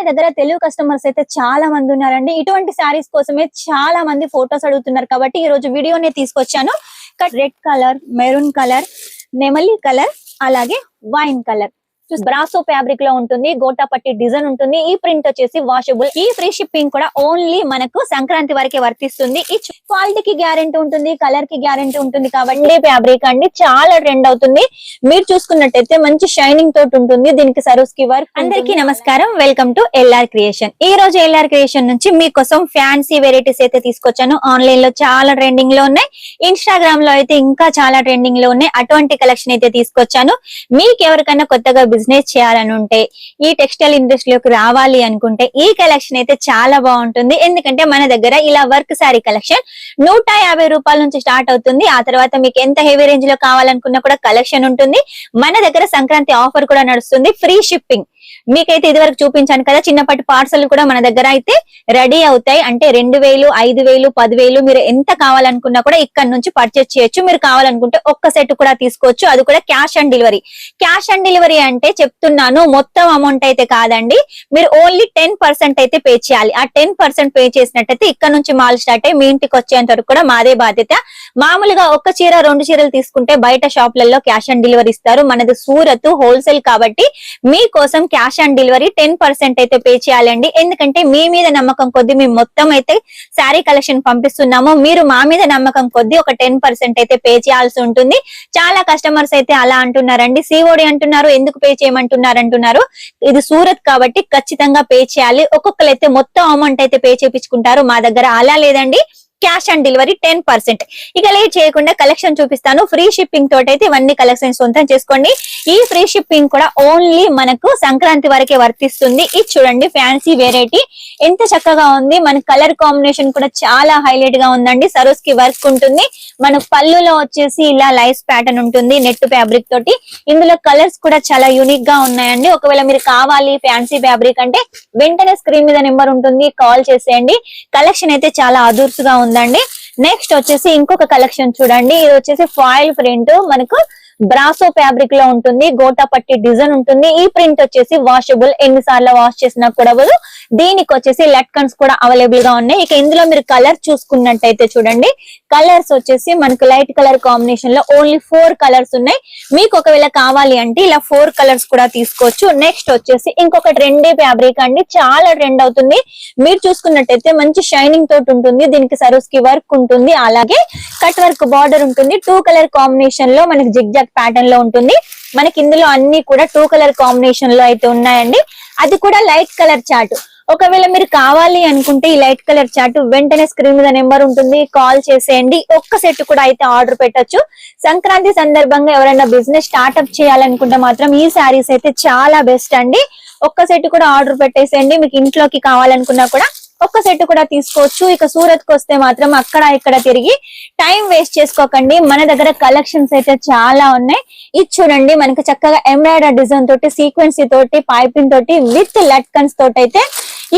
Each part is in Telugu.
దగ్గర తెలుగు కస్టమర్స్ అయితే చాలా మంది ఉన్నారండి. ఇటువంటి శారీస్ కోసమే చాలా మంది ఫోటోస్ అడుగుతున్నారు కాబట్టి ఈ రోజు వీడియోనే తీసుకొచ్చాను. రెడ్ కలర్, మెరూన్ కలర్, నెమలి కలర్, అలాగే వైన్ కలర్ బ్రాసో ఫ్యాబ్రిక్ లో ఉంటుంది. గోటాపట్టి డిజైన్ ఉంటుంది. ఈ ప్రింట్ వచ్చేసి వాషబుల్. ఈ ఫ్రీ షిప్పింగ్ కూడా ఓన్లీ మనకు సంక్రాంతి వరకే వర్తిస్తుంది. ఈ క్వాలిటీకి గ్యారెంటీ ఉంటుంది, కలర్ కి గ్యారెంటీ ఉంటుంది కాబట్టి ఫ్యాబ్రిక్ అండి చాలా ట్రెండ్ అవుతుంది. మీరు చూసుకున్నట్టయితే మంచి షైనింగ్ తోటి ఉంటుంది. దీనికి సరోస్ కి వర్క్. అందరికీ నమస్కారం, వెల్కమ్ టు ఎల్ఆర్ క్రియేషన్. ఈ రోజు ఎల్ఆర్ క్రియేషన్ నుంచి మీకోసం ఫ్యాన్సీ వెరైటీస్ అయితే తీసుకొచ్చాను. ఆన్లైన్ లో చాలా ట్రెండింగ్ లో ఉన్నాయి, ఇన్స్టాగ్రామ్ లో అయితే ఇంకా చాలా ట్రెండింగ్ లో ఉన్నాయి. అటువంటి కలెక్షన్ అయితే తీసుకొచ్చాను. మీకు ఎవరికైనా కొత్తగా బిజినెస్ చేయాలని ఉంటే, ఈ టెక్స్టైల్ ఇండస్ట్రీలోకి రావాలి అనుకుంటే ఈ కలెక్షన్ అయితే చాలా బాగుంటుంది. ఎందుకంటే మన దగ్గర ఇలా వర్క్ శారీ కలెక్షన్ 150 రూపాయల నుంచి స్టార్ట్ అవుతుంది. ఆ తర్వాత మీకు ఎంత హెవీ రేంజ్ లో కావాలనుకున్నా కూడా కలెక్షన్ ఉంటుంది. మన దగ్గర సంక్రాంతి ఆఫర్ కూడా నడుస్తుంది, ఫ్రీ షిప్పింగ్. మీకైతే ఇది వరకు చూపించాను కదా, చిన్నపాటి పార్సల్ కూడా మన దగ్గర అయితే రెడీ అవుతాయి. అంటే 2000, 5000, 10,000 మీరు ఎంత కావాలనుకున్నా కూడా ఇక్కడ నుంచి పర్చేస్ చేయొచ్చు. మీరు కావాలనుకుంటే ఒక్క సెట్ కూడా తీసుకోవచ్చు. అది కూడా cash on delivery. Cash on delivery అంటే చెప్తున్నాను, మొత్తం అమౌంట్ అయితే కాదండి. మీరు ఓన్లీ 10% అయితే పే చేయాలి. ఆ 10% పే చేసినట్టయితే ఇక్కడ నుంచి మాల్ స్టార్ట్ అయ్యి మీ ఇంటికి వచ్చేంత వరకు కూడా మాదే బాధ్యత. మామూలుగా ఒక్క చీర 2 చీరలు తీసుకుంటే బయట షాప్లలో క్యాష్ ఆన్ డెలివరీ ఇస్తారు. మనది సూరత్ హోల్సేల్ కాబట్టి మీకోసం క్యాష్ ఆన్ డెలివరీ 10% అయితే పే చేయాలండి. ఎందుకంటే మీ మీద నమ్మకం కొద్ది మేము మొత్తం అయితే శారీ కలెక్షన్ పంపిస్తున్నాము. మీరు మా మీద నమ్మకం కొద్ది ఒక 10% అయితే పే చేయాల్సి ఉంటుంది. చాలా కస్టమర్స్ అయితే అలా అంటున్నారండి, సిఓడి అంటున్నారు, ఎందుకు పే చేయమంటున్నారు అంటున్నారు. ఇది సూరత్ కాబట్టి ఖచ్చితంగా పే చేయాలి. ఒక్కొక్కరైతే మొత్తం అమౌంట్ అయితే పే చేయించుకుంటారు. మా దగ్గర అలా లేదండి, క్యాష్ ఆన్ డెలివరీ 10%. ఇక లేట్ చేయకుండా కలెక్షన్ చూపిస్తాను. ఫ్రీ షిప్పింగ్ తోటైతే ఇవన్నీ కలెక్షన్ సొంతం చేసుకోండి. ఈ ఫ్రీ షిప్పింగ్ కూడా ఓన్లీ మనకు సంక్రాంతి వరకే వర్తిస్తుంది. ఇది చూడండి, ఫ్యాన్సీ వెరైటీ ఎంత చక్కగా ఉంది. మన కలర్ కాంబినేషన్ కూడా చాలా హైలైట్ గా ఉందండి. సరోస్ కి వర్క్ ఉంటుంది. మన పళ్ళులో వచ్చేసి ఇలా లైస్ ప్యాటర్న్ ఉంటుంది నెట్ ఫ్యాబ్రిక్ తోటి. ఇందులో కలర్స్ కూడా చాలా యూనిక్ గా ఉన్నాయండి. ఒకవేళ మీరు కావాలి ఫ్యాన్సీ ఫ్యాబ్రిక్ అంటే వెంటనే స్క్రీన్ మీద నెంబర్ ఉంటుంది, కాల్ చేసేయండి. కలెక్షన్ అయితే చాలా అదుర్సుగా ఉందండి. నెక్స్ట్ వచ్చేసి ఇంకొక కలెక్షన్ చూడండి. ఇది వచ్చేసి ఫాయిల్ ప్రింట్, మనకు బ్రాసో ఫ్యాబ్రిక్ లో ఉంటుంది. గోటాపట్టి డిజైన్ ఉంటుంది. ఈ ప్రింట్ వచ్చేసి వాషబుల్, ఎన్నిసార్లు వాష్ చేసినా కూడా దీనికి వచ్చేసి లట్కన్స్ కూడా అవైలబుల్ గా ఉన్నాయి. ఇక ఇందులో మీరు కలర్ చూసుకున్నట్టయితే చూడండి, కలర్స్ వచ్చేసి మనకు లైట్ కలర్ కాంబినేషన్ లో ఓన్లీ 4 కలర్స్ ఉన్నాయి. మీకు ఒకవేళ కావాలి అంటే ఇలా 4 కలర్స్ కూడా తీసుకోవచ్చు. నెక్స్ట్ వచ్చేసి ఇంకొక ట్రెండీ ఫ్యాబ్రిక్ అండి, చాలా ట్రెండ్ అవుతుంది. మీరు చూసుకున్నట్టయితే మంచి షైనింగ్ తోటి ఉంటుంది. దీనికి సరోస్ కి వర్క్ ఉంటుంది, అలాగే కట్ వర్క్ బార్డర్ ఉంటుంది. 2 కలర్ కాంబినేషన్ లో మనకి జిగ్జాగ్ ప్యాటర్న్ లో ఉంటుంది. మనకి ఇందులో అన్ని కూడా 2 కలర్ కాంబినేషన్ లో అయితే ఉన్నాయండి. అది కూడా లైట్ కలర్ చార్ట్. ఒకవేళ మీరు కావాలి అనుకుంటే ఈ లైట్ కలర్ చార్ట్ వెంటనే స్క్రీన్ మీద నెంబర్ ఉంటుంది, కాల్ చేసేయండి. ఒక్క సెట్ కూడా అయితే ఆర్డర్ పెట్టొచ్చు. సంక్రాంతి సందర్భంగా ఎవరైనా బిజినెస్ స్టార్ట్అప్ చేయాలనుకుంటే మాత్రం ఈ శారీస్ అయితే చాలా బెస్ట్ అండి. ఒక్క సెట్ కూడా ఆర్డర్ పెట్టేసేయండి. మీకు ఇంట్లోకి కావాలనుకున్నా కూడా ఒక్క సెట్ కూడా తీసుకోవచ్చు. ఇక సూరత్ కు వస్తే మాత్రం అక్కడ ఇక్కడ తిరిగి టైం వేస్ట్ చేసుకోకండి. మన దగ్గర కలెక్షన్స్ అయితే చాలా ఉన్నాయి. ఇది చూడండి, మనకి చక్కగా ఎంబ్రాయిడరీ డిజైన్ తోటి, సీక్వెన్సీ తోటి, పైపింగ్ తోటి, విత్ లట్కన్స్ తోటి అయితే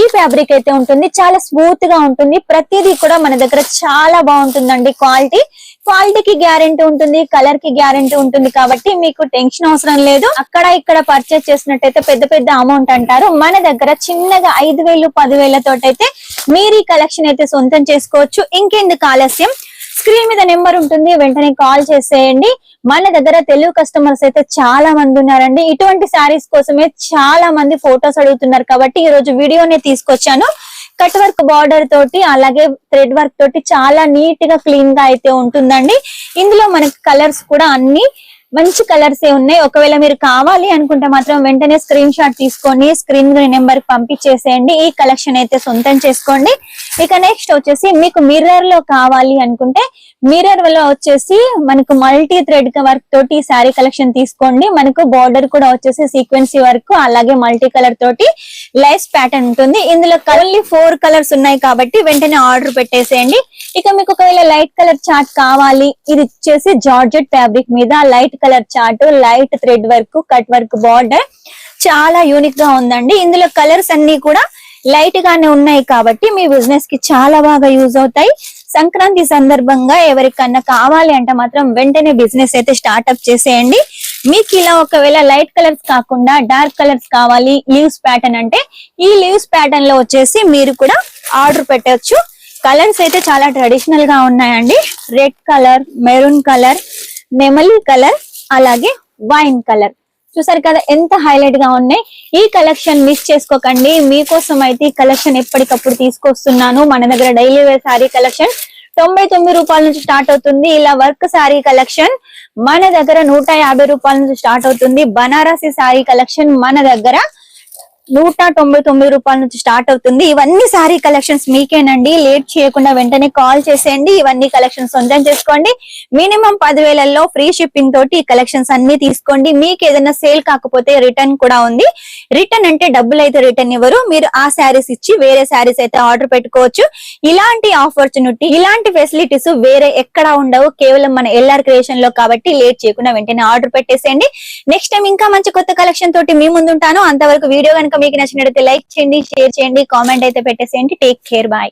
ఈ ఫ్యాబ్రిక్ అయితే ఉంటుంది. చాలా స్మూత్ గా ఉంటుంది. ప్రతిదీ కూడా మన దగ్గర చాలా బాగుంటుందండి. క్వాలిటీకి గ్యారెంటీ ఉంటుంది, కలర్ కి గ్యారెంటీ ఉంటుంది. కాబట్టి మీకు టెన్షన్ అవసరం లేదు. అక్కడ ఇక్కడ పర్చేస్ చేసినట్టయితే పెద్ద పెద్ద అమౌంట్ అంటారు. మన దగ్గర చిన్నగా 5,000, 10,000 తోటైతే మీరు ఈ కలెక్షన్ అయితే సొంతం చేసుకోవచ్చు. ఇంకెందుకు ఆలస్యం, స్క్రీన్ మీద నెంబర్ ఉంటుంది, వెంటనే కాల్ చేసేయండి. మన దగ్గర తెలుగు కస్టమర్స్ అయితే చాలా మంది ఉన్నారండి. ఇటువంటి శారీస్ కోసమే చాలా మంది ఫోటోస్ అడుగుతున్నారు కాబట్టి ఈ రోజు వీడియోనే తీసుకొచ్చాను. కట్ వర్క్ బార్డర్ తోటి, అలాగే థ్రెడ్ వర్క్ తోటి చాలా నీట్ గా క్లీన్ గా అయితే ఉంటుందండి. ఇందులో మనకి కలర్స్ కూడా అన్ని మంచి కలర్స్ ఏ ఉన్నాయి. ఒకవేళ మీరు కావాలి అనుకుంటే మాత్రం వెంటనే స్క్రీన్ షాట్ తీసుకొని స్క్రీన్ నెంబర్ పంపించేసేయండి. ఈ కలెక్షన్ అయితే సొంతం చేసుకోండి. ఇక నెక్స్ట్ వచ్చేసి మీకు మిర్రర్ లో కావాలి అనుకుంటే మిర్రర్ లో వచ్చేసి మనకు మల్టీ థ్రెడ్ వర్క్ తోటి శారీ కలెక్షన్ తీసుకోండి. మనకు బార్డర్ కూడా వచ్చేసి సీక్వెన్సీ వర్క్, అలాగే మల్టీ కలర్ తోటి లైస్ ప్యాటర్న్ ఉంటుంది. ఇందులో ఓన్లీ 4 కలర్స్ ఉన్నాయి కాబట్టి వెంటనే ఆర్డర్ పెట్టేసేయండి. ఇక మీకు ఒకవేళ లైట్ కలర్ చార్ట్ కావాలి, ఇది వచ్చేసి జార్జెట్ ఫ్యాబ్రిక్ మీద light colour chart, light thread work, cut work border, చాలా యూనిక్ గా ఉందండి. ఇందులో కలర్స్ అన్ని కూడా లైట్ గానే ఉన్నాయి కాబట్టి మీ బిజినెస్ కి చాలా బాగా యూజ్ అవుతాయి. సంక్రాంతి సందర్భంగా ఎవరికన్నా కావాలి అంటే మాత్రం వెంటనే బిజినెస్ అయితే స్టార్ట్అప్ చేసేయండి. మీకు ఇలా ఒకవేళ లైట్ కలర్స్ కాకుండా డార్క్ కలర్స్ కావాలి లీవ్స్ ప్యాటర్న్ అంటే ఈ లీవ్స్ ప్యాటర్న్ లో వచ్చేసి మీరు కూడా ఆర్డర్ పెట్టొచ్చు. కలర్స్ అయితే చాలా ట్రెడిషనల్ గా ఉన్నాయండి. రెడ్ కలర్, మెరూన్ కలర్, నెమలి కలర్, అలాగే వైన్ కలర్. చూసారు కదా ఎంత హైలైట్ గా ఉన్నాయి. ఈ కలెక్షన్ మిస్ చేసుకోకండి. మీకోసం అయితే ఈ కలెక్షన్ ఎప్పటికప్పుడు తీసుకొస్తున్నాను. మన దగ్గర డైలీ వేర్ శారీ కలెక్షన్ 99 రూపాయల నుంచి స్టార్ట్ అవుతుంది. ఇలా వర్క్ శారీ కలెక్షన్ మన దగ్గర 150 రూపాయల నుంచి స్టార్ట్ అవుతుంది. బనారసి శారీ కలెక్షన్ మన దగ్గర 199 రూపాయల నుంచి స్టార్ట్ అవుతుంది. ఇవన్నీ శారీ కలెక్షన్స్ మీకేనండి. లేట్ చేయకుండా వెంటనే కాల్ చేసేయండి. ఇవన్నీ కలెక్షన్స్ సొంతం చేసుకోండి. మినిమం 10,000లో ఫ్రీ షిప్పింగ్ తోటి ఈ కలెక్షన్స్ అన్ని తీసుకోండి. మీకు ఏదైనా సేల్ కాకపోతే రిటర్న్ కూడా ఉంది. రిటర్న్ అంటే డబ్బులు అయితే రిటర్న్ ఇవ్వరు. మీరు ఆ శారీస్ ఇచ్చి వేరే శారీస్ అయితే ఆర్డర్ పెట్టుకోవచ్చు. ఇలాంటి ఆపర్చునిటీ, ఇలాంటి ఫెసిలిటీస్ వేరే ఎక్కడా ఉండవు. కేవలం మన ఎల్ఆర్ క్రియేషన్ లో కాబట్టి లేట్ చేయకుండా వెంటనే ఆర్డర్ పెట్టేసేయండి. నెక్స్ట్ టైం ఇంకా మంచి కొత్త కలెక్షన్ తోటి మీ ముందుంటాను. అంతవరకు వీడియో కనుక మీకు నచ్చినట్లయితే లైక్ చేయండి, షేర్ చేయండి, కామెంట్ అయితే పెట్టేసేయండి. Take care, bye.